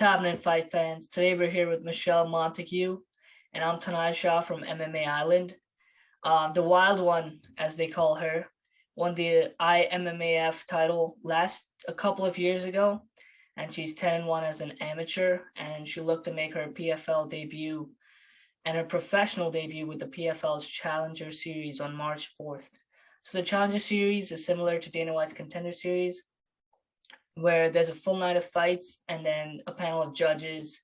happening, fight fans? Today we're here with Michelle Montague, and I'm Tanai Shah from MMA Island. The Wild One, as they call her, won the IMMAF title a couple of years ago, and she's 10-1 as an amateur, and she looked to make her PFL debut and her professional debut with the PFL's Challenger Series on March 4th. So the Challenger Series is similar to Dana White's Contender Series, where there's a full night of fights and then a panel of judges,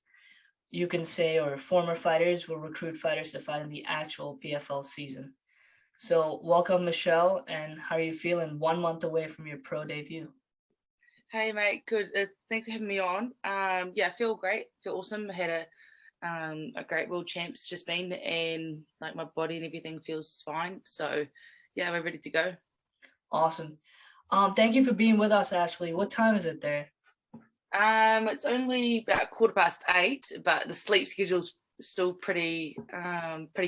you can say, or former fighters will recruit fighters to fight in the actual PFL season. So welcome, Michelle, and how are you feeling 1 month away from your pro debut? Hey mate, good. Thanks for having me on. I feel great. Feel awesome. I had a great World Champs just been, and like my body and everything feels fine. So yeah, we're ready to go. Awesome. Thank you for being with us, Ashley. What time is it there? It's only about 8:15, but the sleep schedule's still pretty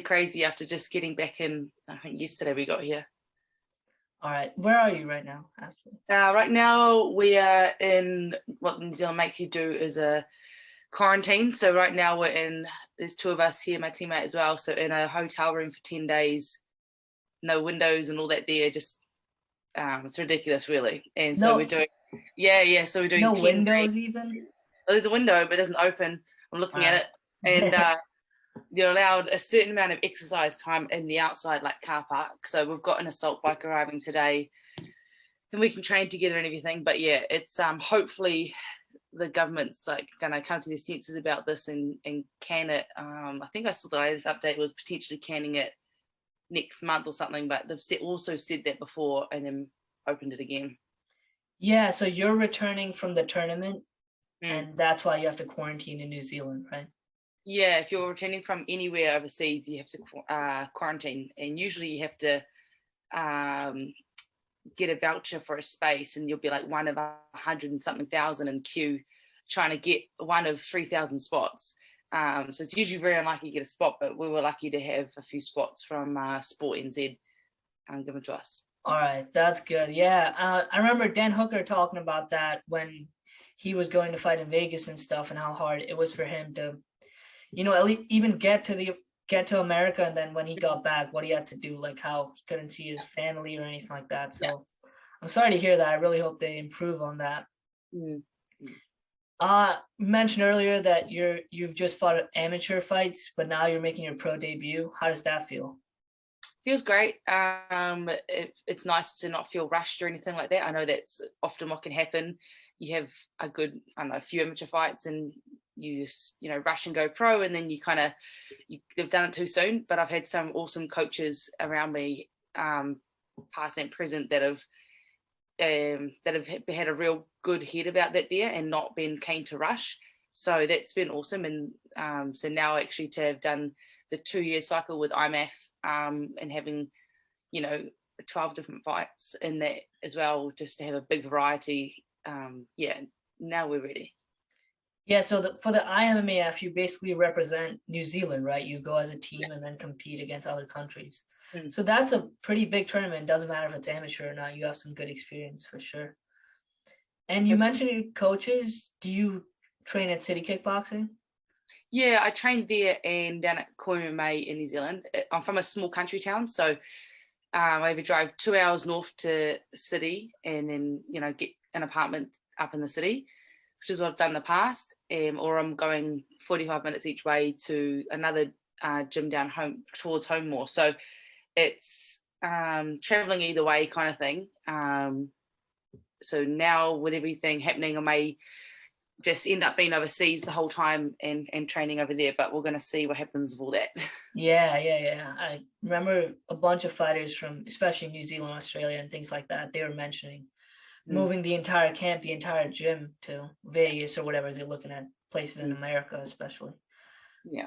crazy after just getting back in. I think yesterday we got here. All right. Where are you right now, Ashley? Right now we are in what New Zealand makes you do is a quarantine. So right now there's two of us here, my teammate as well. So in a hotel room for 10 days, no windows and all that there, just it's ridiculous really. And so we're doing so we're doing no 10 windows days. even. Well, there's a window but it doesn't open. I'm looking at it, and you're allowed a certain amount of exercise time in the outside like car park. So we've got an assault bike arriving today and we can train together and everything. But yeah, it's hopefully the government's like gonna come to their senses about this and can it. I think I saw the latest update was potentially canning it next month or something, but they've also said that before and then opened it again. Yeah, so you're returning from the tournament and that's why you have to quarantine in New Zealand, right? Yeah, if you're returning from anywhere overseas, you have to quarantine, and usually you have to get a voucher for a space, and you'll be like one of 100 and something thousand in queue trying to get one of 3,000 spots. So it's usually very unlikely to get a spot, but we were lucky to have a few spots from Sport NZ given to us. All right, that's good. Yeah, I remember Dan Hooker talking about that when he was going to fight in Vegas and stuff, and how hard it was for him to, at least even get to America, and then when he got back, what he had to do, like how he couldn't see his family or anything like that. So yeah. I'm sorry to hear that. I really hope they improve on that. You mentioned earlier that you've just fought amateur fights, but now you're making your pro debut. How does that feel? Feels great. It's nice to not feel rushed or anything like that. I know that's often what can happen. You have a few amateur fights and you just rush and go pro, and then they've done it too soon. But I've had some awesome coaches around me, past and present, that have had a real good head about that there and not been keen to rush. So that's been awesome. And so now actually to have done the 2-year cycle with IMAF and having 12 different fights in that as well, just to have a big variety. Now we're ready. Yeah, so for the IMMAF, you basically represent New Zealand, right? You go as a team and then compete against other countries. So that's a pretty big tournament. Doesn't matter if it's amateur or not. You have some good experience for sure. And you mentioned your coaches. Do you train at City Kickboxing? Yeah, I trained there and down at MMA in New Zealand. I'm from a small country town, so I either drive 2 hours north to City and then get an apartment up in the city, which is what I've done in the past, or I'm going 45 minutes each way to another gym down home towards home more. So it's traveling either way kind of thing. So now with everything happening, I may just end up being overseas the whole time and training over there, but we're going to see what happens with all that. Yeah. I remember a bunch of fighters from especially New Zealand, Australia and things like that. They were mentioning moving the entire camp, the entire gym to Vegas or whatever. They're looking at places in America, especially. Yeah.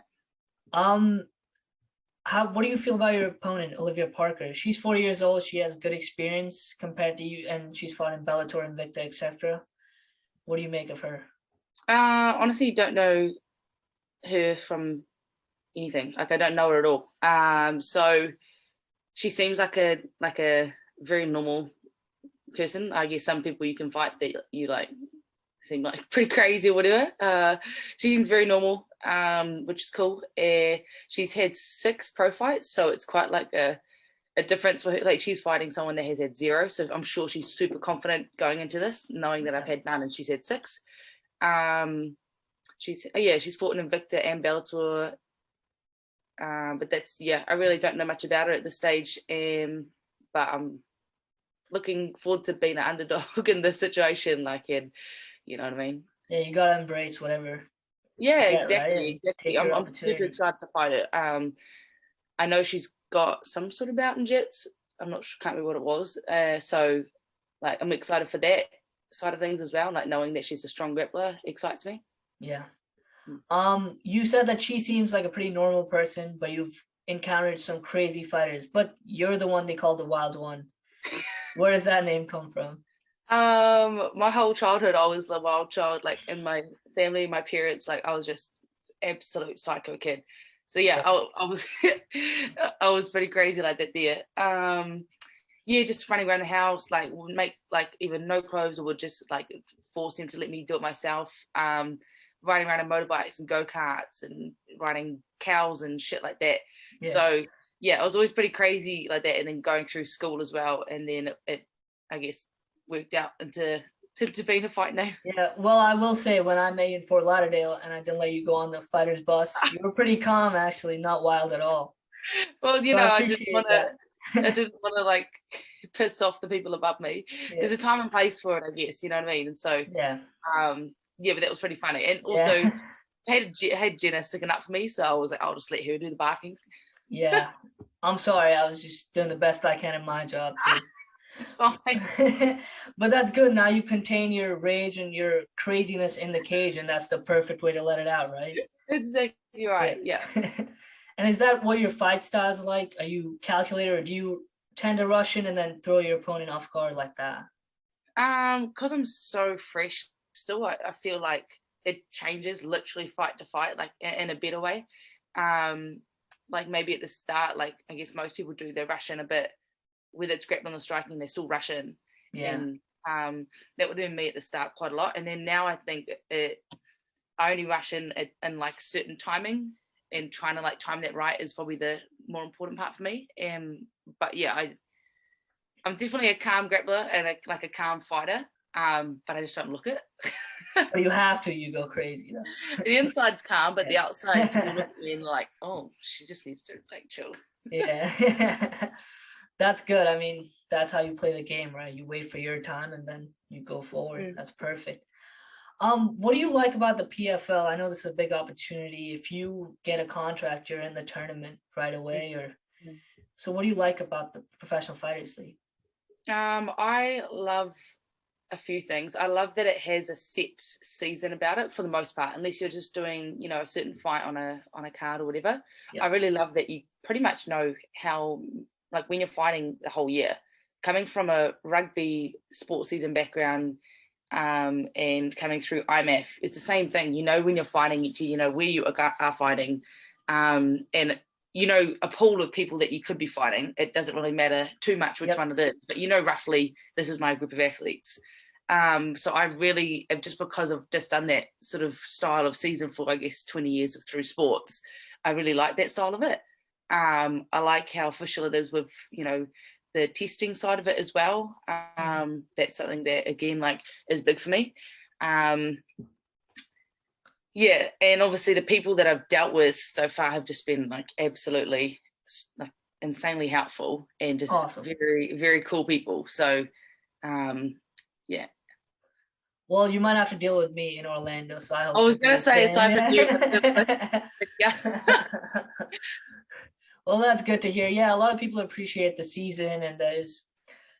What do you feel about your opponent, Olivia Parker? She's 40 years old. She has good experience compared to you, and she's fought in Bellator, Invicta, etc. What do you make of her? Honestly, don't know her from anything. Like I don't know her at all. So she seems like a very normal person. I guess some people you can fight that you like seem like pretty crazy or whatever. She seems very normal, which is cool. She's had 6 pro fights, so it's quite like a difference for her. Like, she's fighting someone that has had 0, so I'm sure she's super confident going into this, knowing that I've had none and she's had 6. She's fought in Invicta and Bellator, but that's I really don't know much about her at this stage, but I'm looking forward to being an underdog in this situation, like, and you know what I mean. Yeah, you gotta embrace whatever. Yeah, Get, exactly. right? Take your I'm super excited to fight it. I know she's got some sort of bout in jits. I'm not sure, can't remember what it was. So like, I'm excited for that side of things as well. Like, knowing that she's a strong grappler excites me. Yeah. You said that she seems like a pretty normal person, but you've encountered some crazy fighters. But you're the one they call the wild one. Where does that name come from? My whole childhood, I was the wild child. Like, in my family, my parents, like, I was just absolute psycho kid. So yeah, I was I was pretty crazy like that there. Just running around the house, like, would make like even no clothes, or would just like force him to let me do it myself. Riding around on motorbikes and go-karts and riding cows and shit like that. Yeah. So yeah, I was always pretty crazy like that, and then going through school as well, and then it I guess worked out into being a fight name. Yeah, well, I will say, when I met you in Fort Lauderdale and I didn't let you go on the fighter's bus, you were pretty calm, actually, not wild at all. Well, so I didn't want to like piss off the people above me. Yeah. There's a time and place for it, I guess, you know what I mean? And so but that was pretty funny. And also I had Jenna sticking up for me, so I was like, I'll just let her do the barking. Yeah. I'm sorry, I was just doing the best I can in my job too. It's fine. But that's good. Now you contain your rage and your craziness in the cage, and that's the perfect way to let it out, right? That's exactly right. Yeah. And is that what your fight style is like? Are you calculated, or do you tend to rush in and then throw your opponent off guard like that? Because I'm so fresh still, I feel like it changes literally fight to fight, like in a better way. Like, maybe at the start, like, I guess most people do, they rush in a bit, whether it's grappling or striking, they still rush in. Yeah. And that would be me at the start quite a lot. And then now I think I only rush in like certain timing, and trying to like time that right is probably the more important part for me. But yeah, I'm definitely a calm grappler and a calm fighter. But I just don't look it. But you have to, you go crazy though. The inside's calm, but the outside, people look at me and like, oh, she just needs to like chill. Yeah. That's good. I mean, that's how you play the game, right? You wait for your time and then you go forward. That's perfect. What do you like about the PFL? I know this is a big opportunity. If you get a contract, you're in the tournament right away. So what do you like about the Professional Fighters League? I love a few things. I love that it has a set season about it for the most part, unless you're just doing, a certain fight on a card or whatever. I really love that you pretty much know how, like, when you're fighting the whole year. Coming from a rugby sports season background, and coming through IMAF, it's the same thing. You know when you're fighting each year, you know where you are fighting, and a pool of people that you could be fighting. It doesn't really matter too much which one it is, but roughly this is my group of athletes. So I really, just because I've just done that sort of style of season for, I guess, 20 years through sports, I really like that style of it. I like how official it is with, the testing side of it as well. That's something that, again, like, is big for me. And obviously the people that I've dealt with so far have just been like absolutely like insanely helpful and just awesome. Very, very cool people. So, Well, you might have to deal with me in Orlando, so I hope. I was going to say, aside from you. Well, that's good to hear. Yeah, a lot of people appreciate the season, and there's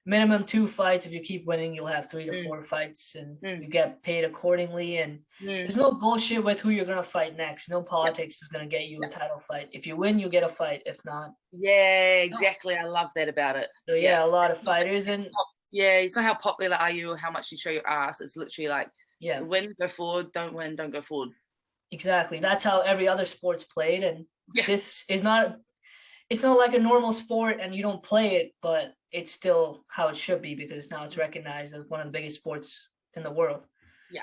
minimum 2 fights. If you keep winning, you'll have 3 to 4 fights, and you get paid accordingly. And there's no bullshit with who you're going to fight next. No politics is going to get you a title fight. If you win, you get a fight. If not. Yeah, exactly. I love that about it. So, a lot of fighters. And it's not how popular are you or how much you show your ass. It's literally like, win, go forward. Don't win, don't go forward. Exactly. That's how every other sport's played. And this is not... It's not like a normal sport and you don't play it, but it's still how it should be, because now it's recognized as one of the biggest sports in the world. Yeah.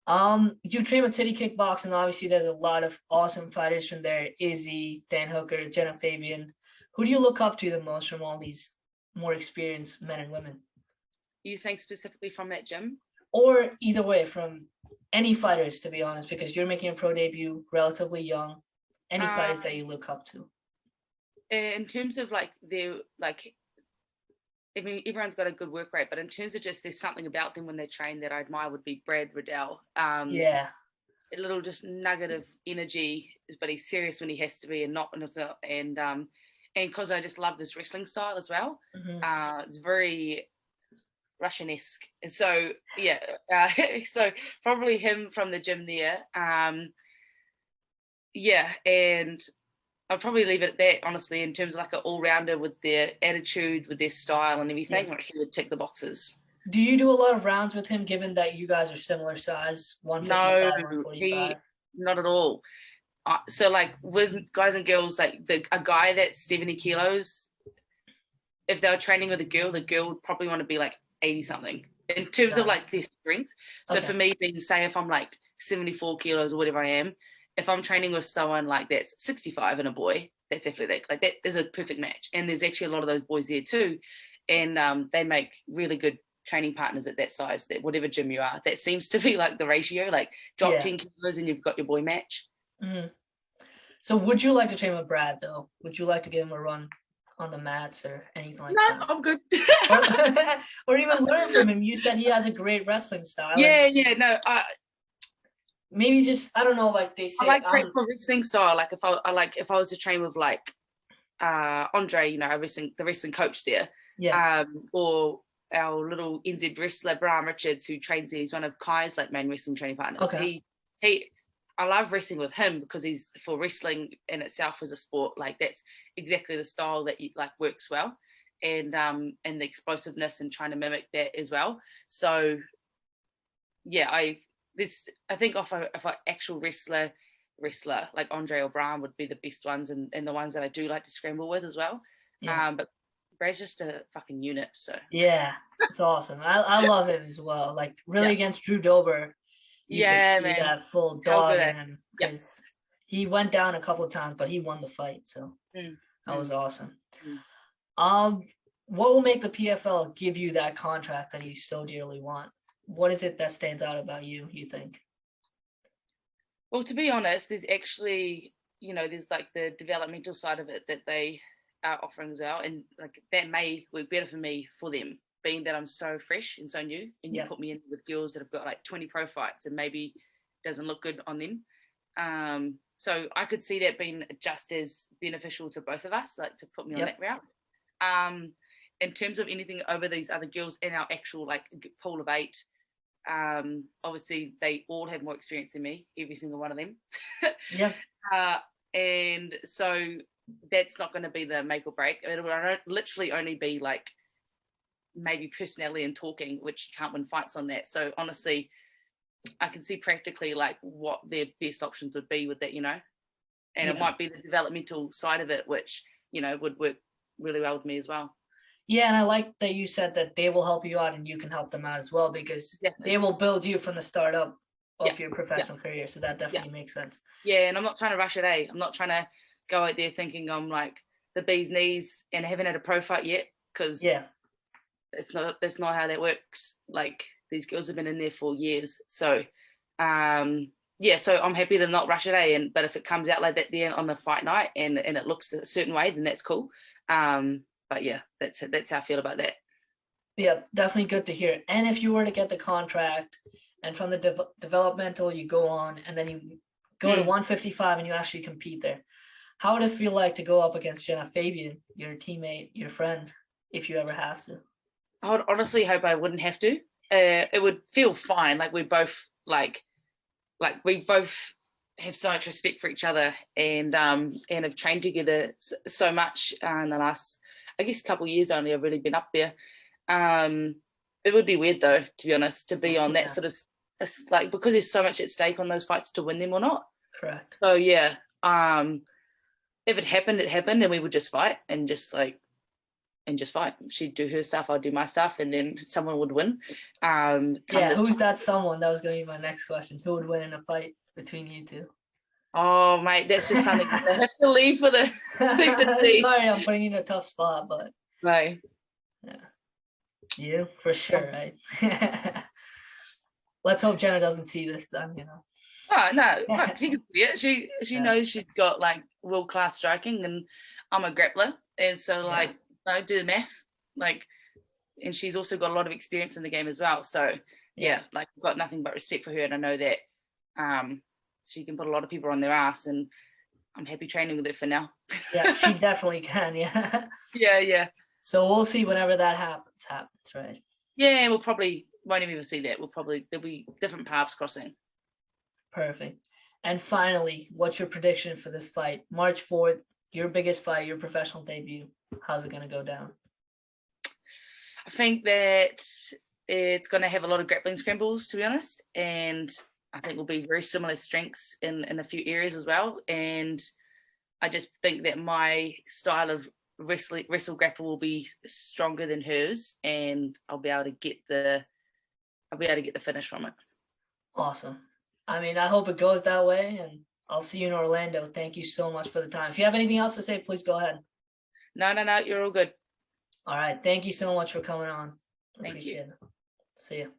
You train with City Kickboxing. Obviously, there's a lot of awesome fighters from there. Izzy, Dan Hooker, Jenna Fabian. Who do you look up to the most from all these more experienced men and women? You saying specifically from that gym? Or either way, from any fighters, to be honest, because you're making a pro debut relatively young. Any fighters that you look up to? In terms of like their like, I mean, everyone's got a good work rate, but in terms of just there's something about them when they train that I admire would be Brad Riddell. Yeah. A little just nugget of energy, but he's serious when he has to be, and not and because I just love his wrestling style as well. Mm-hmm. It's very Russian-esque, and so yeah, so probably him from the gym there. Yeah, and I'll probably leave it at that, honestly, in terms of like an all-rounder with their attitude, with their style and everything. Like he would tick the boxes. Do you do a lot of rounds with him, given that you guys are similar size, 155, No, 145? Not at all. So like with guys and girls, like a guy that's 70 kilos, if they were training with a girl, the girl would probably want to be like 80 something in terms of like their strength. So for me, being, say, if I'm like 74 kilos or whatever I am, if I'm training with someone like that's 65 and a boy, that's athletic, like that is a perfect match. And there's actually a lot of those boys there too. And they make really good training partners at that size, that whatever gym you are, that seems to be like the ratio, like drop 10 kilos and you've got your boy match. Mm-hmm. So would you like to train with Brad though? Would you like to give him a run on the mats or anything like that? No, I'm good. or even learn from him. You said he has a great wrestling style. No, maybe just, I don't know, like they say, I like for wrestling style. Like if I was to train with like Andre, you know, the wrestling coach there, or our little NZ wrestler Bram Richards, who trains there. He's one of Kai's like main wrestling training partners. I love wrestling with him because he's, for wrestling in itself as a sport, like that's exactly the style that like works well, and the explosiveness and trying to mimic that as well. So yeah, I think if an actual wrestler like Andre or Bram would be the best ones, and the ones that I do like to scramble with as well. But Brad's just a fucking unit. So yeah, it's awesome. I love him as well. Like really against Drew Dober, you could see that full dog in him, because he went down a couple of times, but he won the fight. So that was awesome. What will make the PFL give you that contract that you so dearly want? What is it that stands out about you think? Well, to be honest, there's actually, there's like the developmental side of it that they are offering as well. And like that may work better for me for them, being that I'm so fresh and so new, and you put me in with girls that have got like 20 pro fights and maybe doesn't look good on them. So I could see that being just as beneficial to both of us, like to put me on that route. In terms of anything over these other girls in our actual like pool of 8, obviously they all have more experience than me, every single one of them. And so that's not going to be the make or break. It'll literally only be like maybe personality and talking, which you can't win fights on that. So honestly, I can see practically like what their best options would be with that, and it might be the developmental side of it, which would work really well with me as well. Yeah, and I like that you said that they will help you out and you can help them out as well, because they will build you from the start up of your professional career. So that definitely makes sense. Yeah, and I'm not trying to rush it, eh? I'm not trying to go out there thinking I'm like the bee's knees and I haven't had a pro fight yet, because that's not how that works. Like these girls have been in there for years. So so I'm happy to not rush it, eh? But if it comes out like that there on the fight night and it looks a certain way, then that's cool. But yeah, that's how I feel about that. Yeah, definitely good to hear. And if you were to get the contract and from the developmental you go on and then you go to 155 and you actually compete there, how would it feel like to go up against Jenna Fabian, your teammate, your friend, if you ever have to? I would honestly hope I wouldn't have to. It would feel fine. Like we both have so much respect for each other, and have trained together so much in the last, I guess, couple of years only. I've really been up there. It would be weird though, to be honest, to be on that sort of like, because there's so much at stake on those fights to win them or not. Correct. So yeah, if it happened, and we would just fight and just like and just fight. She'd do her stuff, I'd do my stuff, and then someone would win. Who's that someone? That was going to be my next question. Who would win in a fight between you two? Oh, mate, that's just something I have to leave for the thing to see. Sorry, I'm putting you in a tough spot, but Right. yeah, you for sure, right? Let's hope Jenna doesn't see this then, you know. Oh no, fuck, she can see it. She knows she's got like world-class striking, and I'm a grappler, and so like do the math, like, and she's also got a lot of experience in the game as well. So like I've got nothing but respect for her, and I know that she can put a lot of people on their ass, and I'm happy training with her for now. Yeah, she definitely can. Yeah. So we'll see whenever that happens, right? Yeah, we'll probably won't even see that. There'll be different paths crossing. Perfect. And finally, what's your prediction for this fight? March 4th, your biggest fight, your professional debut. How's it going to go down? I think that it's going to have a lot of grappling scrambles, to be honest, and I think we'll be very similar strengths in a few areas as well. And I just think that my style of wrestle grapple will be stronger than hers, and I'll be able to get the finish from it. Awesome. I mean, I hope it goes that way, and I'll see you in Orlando. Thank you so much for the time. If you have anything else to say, please go ahead. No, you're all good. All right. Thank you so much for coming on. Thank you. Appreciate it. See you.